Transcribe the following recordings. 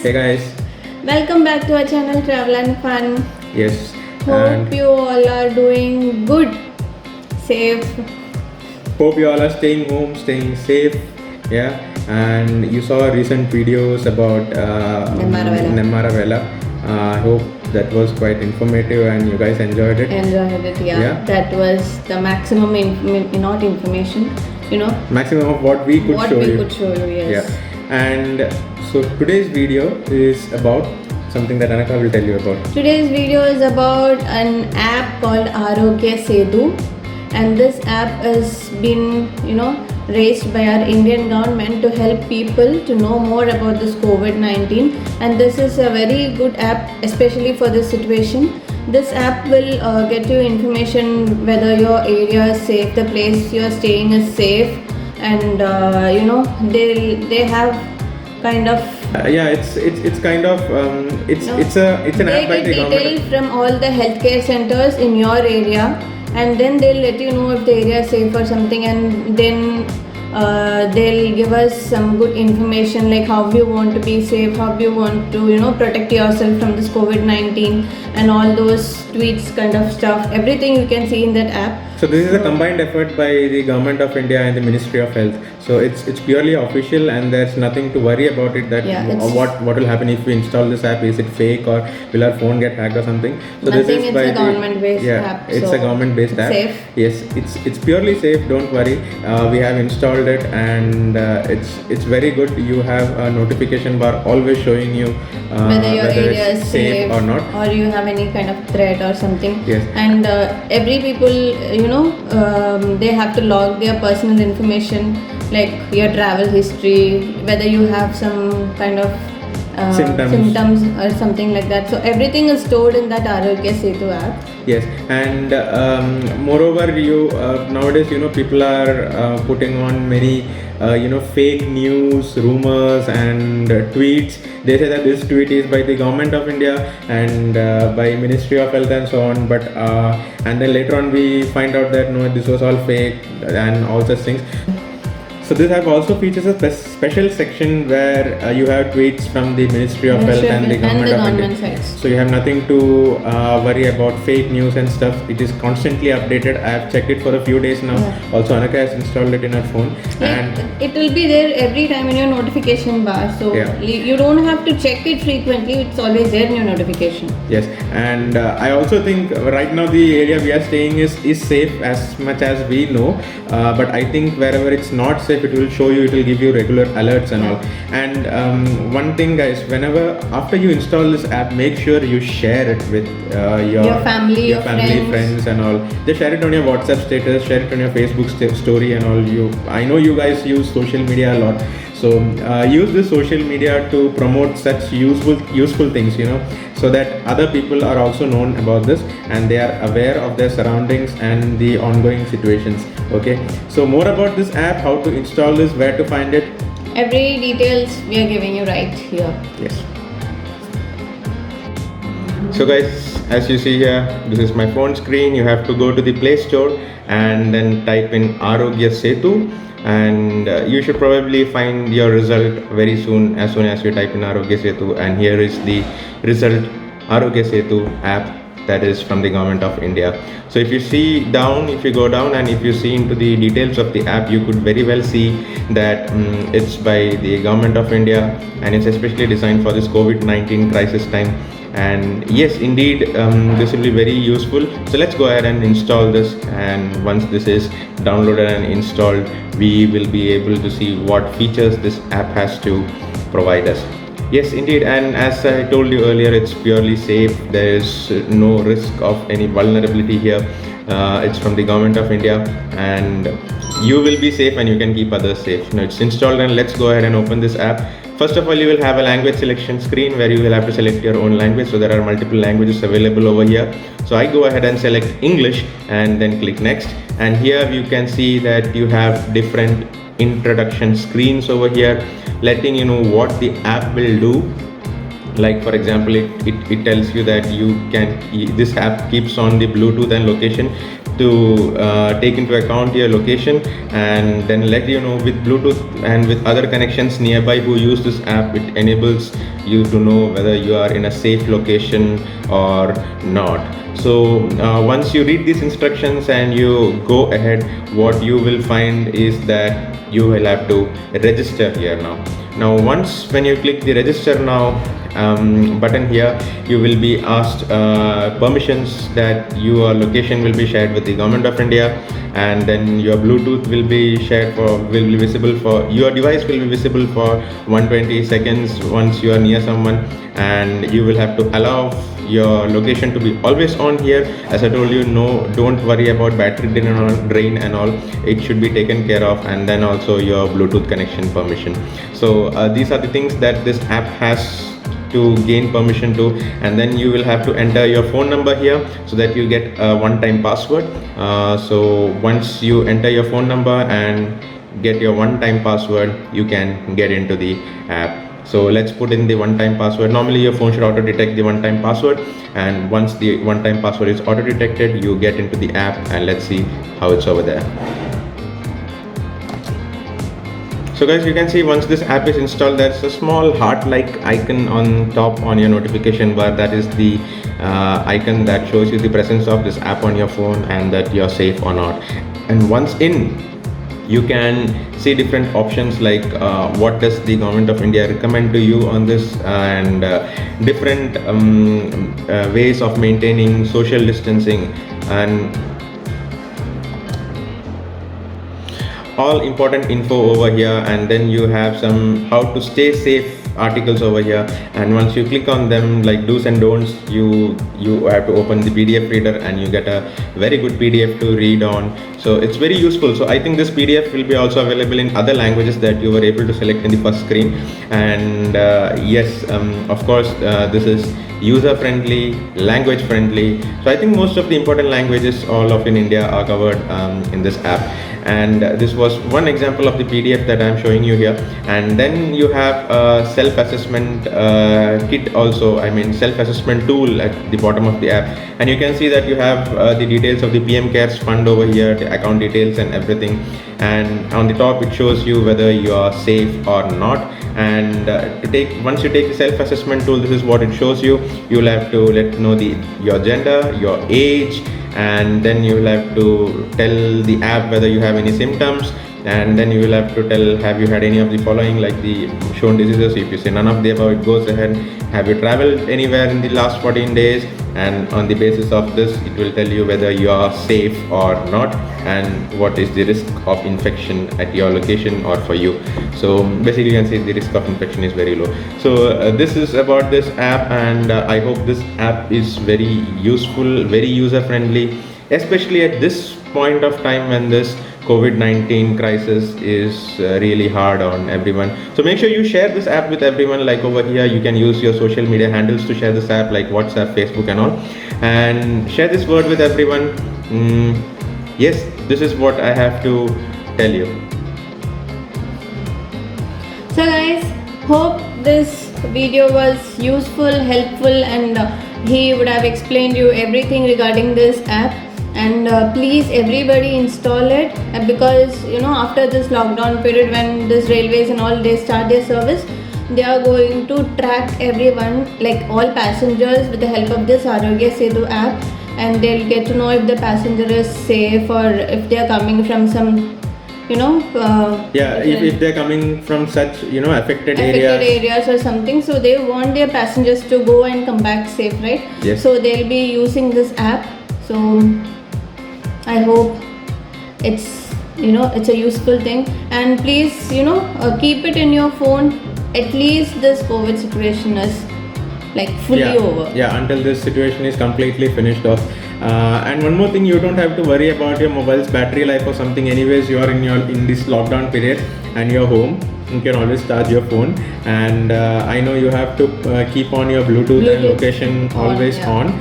Hey guys. Welcome back to our channel Travel and Fun. Yes. Hope you all are doing good, safe. Hope you all are staying home, staying safe. Yeah. And you saw recent videos about Nemmaravela. I hope that was quite informative and you guys enjoyed it. Enjoyed it, yeah. That was the maximum, not information, Maximum of what we could show you. Could show you, yes. Yeah. And so today's video is about something that Anaka will tell you about. Today's video is about an app called Aarogya Setu, and this app has been, raised by our Indian government to help people to know more about this COVID-19, and this is a very good app, especially for this situation. This app will get you information whether your area is safe, the place you are staying is safe, and they have kind of it's kind of it's an app by the government. Details from all the healthcare centers in your area, and then they'll let you know if the area is safe or something, and then they'll give us some good information like how you want to be safe, how you want to protect yourself from this COVID-19 and all those tweets kind of stuff. Everything you can see in that app. So this is a combined effort by the Government of India and the Ministry of Health. So it's purely official and there's nothing to worry about it that what will happen if we install this app. Is it fake or will our phone get hacked or something? So nothing, this is by a government-based app. It's a government-based app. Safe. Yes, it's purely safe. Don't worry. We have installed it and it's very good. You have a notification bar always showing you whether your area is safe or not, or you have any kind of threat or something. Yes. And every people, they have to log their personal information like your travel history, whether you have some kind of symptoms or something like that. So everything is stored in that Aarogya Setu app. Yes, and moreover, you nowadays people are putting on many fake news, rumors, and tweets. They say that this tweet is by the Government of India and by Ministry of Health and so on. But and then later on we find out that no, this was all fake and all such things. So this app also features a special section where you have tweets from the Ministry of Health and the Government of India. Sites. So you have nothing to worry about fake news and stuff. It is constantly updated. I have checked it for a few days now. Yeah. Also Anaka has installed it in her phone. And it will be there every time in your notification bar. So you don't have to check it frequently. It's always there in your notification. Yes, and I also think right now the area we are staying is safe as much as we know. But I think wherever it's not safe, it will show you, it will give you regular alerts and all. And one thing guys, whenever after you install this app, make sure you share it with your family, your friends and all. Just share it on your WhatsApp status, share it on your Facebook story and all. I know you guys use social media a lot, so use this social media to promote such useful things, so that other people are also known about this and they are aware of their surroundings and the ongoing situations. Okay, so more about this app, how to install this, where to find it, every details we are giving you right here. Yes. So guys, as you see here, this is my phone screen. You have to go to the Play Store and then type in Aarogya Setu, and you should probably find your result very soon as you type in Aarogya Setu. And here is the result, Aarogya Setu app, that is from the Government of India. So if you go down and if you see into the details of the app, you could very well see that it's by the Government of India and it's especially designed for this COVID-19 crisis time. And yes, indeed, this will be very useful. So let's go ahead and install this, and once this is downloaded and installed, we will be able to see what features this app has to provide us. Yes, indeed, and as I told you earlier, it's purely safe. There is no risk of any vulnerability here. It's from the Government of India and you will be safe and you can keep others safe. Now it's installed, and let's go ahead and open this app. First of all, you will have a language selection screen where you will have to select your own language. So there are multiple languages available over here. So I go ahead and select English and then click next. And here you can see that you have different introduction screens over here, letting you know what the app will do. Like for example, it tells you that this app keeps on the Bluetooth and location to take into account your location and then let you know with Bluetooth and with other connections nearby who use this app. It enables you to know whether you are in a safe location or not. So once you read these instructions and you go ahead, what you will find is that you will have to register here now. Now once when you click the register now button here, you will be asked permissions that your location will be shared with the government of India, and then your Bluetooth will be shared for, will be visible for, your device will be visible for 120 seconds once you are near someone, and you will have to allow your location to be always on here. As I told you, no, don't worry about battery drain and all, it should be taken care of, and then also your Bluetooth connection permission. So these are the things that this app has to gain permission to, and then you will have to enter your phone number here so that you get a one-time password. So once you enter your phone number and get your one-time password, you can get into the app. So let's put in the one-time password. Normally your phone should auto detect the one-time password, and once the one-time password is auto detected, you get into the app, and let's see how it's over there. So guys, you can see once this app is installed, there's a small heart-like icon on top on your notification bar. That is the icon that shows you the presence of this app on your phone and that you're safe or not. And once in, you can see different options like what does the government of India recommend to you on this, and different ways of maintaining social distancing, and all important info over here. And then you have some how to stay safe articles over here, and once you click on them, like do's and don'ts, you have to open the PDF reader and you get a very good PDF to read on. So it's very useful. So I think this PDF will be also available in other languages that you were able to select in the first screen. And yes, of course, this is user friendly, language friendly. So I think most of the important languages all of in India are covered in this app. And this was one example of the PDF that I'm showing you here. And then you have a self-assessment kit also, I mean self-assessment tool at the bottom of the app, and you can see that you have the details of the PM Cares fund over here, the account details and everything, and on the top it shows you whether you are safe or not. And once you take the self-assessment tool, this is what it shows you. You'll have to know your gender, your age, and then you will have to tell the app whether you have any symptoms, and then you will have to tell, have you had any of the following, like the shown diseases. If you say none of the above, it goes ahead. Have you traveled anywhere in the last 14 days? And on the basis of this, it will tell you whether you are safe or not, and what is the risk of infection at your location or for you. So basically you can say the risk of infection is very low. So this is about this app, and I hope this app is very useful, very user friendly, especially at this point of time when this COVID-19 crisis is really hard on everyone. So make sure you share this app with everyone. Like over here, you can use your social media handles to share this app, like WhatsApp, Facebook and all, and share this word with everyone. Yes, this is what I have to tell you. So guys, hope this video was useful, helpful, and he would have explained you everything regarding this app. And please everybody install it, because after this lockdown period, when this railways and all, they start their service, they are going to track everyone, like all passengers, with the help of this Aarogya Setu app, and they'll get to know if the passenger is safe or if they are coming from some if they're coming from such affected areas or something. So they want their passengers to go and come back safe, right? Yes. So they'll be using this app. So I hope it's it's a useful thing, and please keep it in your phone. At least this COVID situation is like fully over. Yeah, until this situation is completely finished off. And one more thing, you don't have to worry about your mobile's battery life or something. Anyways, you are in this lockdown period and you're home, you can always charge your phone. And I know you have to keep on your Bluetooth and location always on.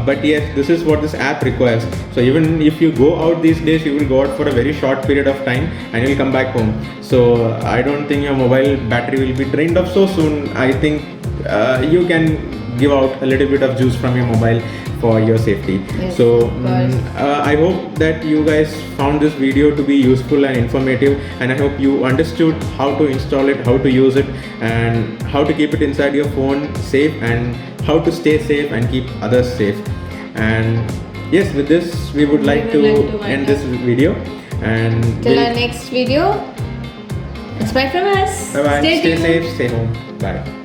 But yes, this is what this app requires. So even if you go out these days, you will go out for a very short period of time and you will come back home. So I don't think your mobile battery will be drained off so soon. I think you can give out a little bit of juice from your mobile for your safety. Yes, So of course. I hope that you guys found this video to be useful and informative, and I hope you understood how to install it, how to use it, and how to keep it inside your phone safe, and how to stay safe and keep others safe. And yes, with this we would like to end this video, and Till our next video, it's bye from us. bye bye. Stay tuned. safe, stay home. Bye.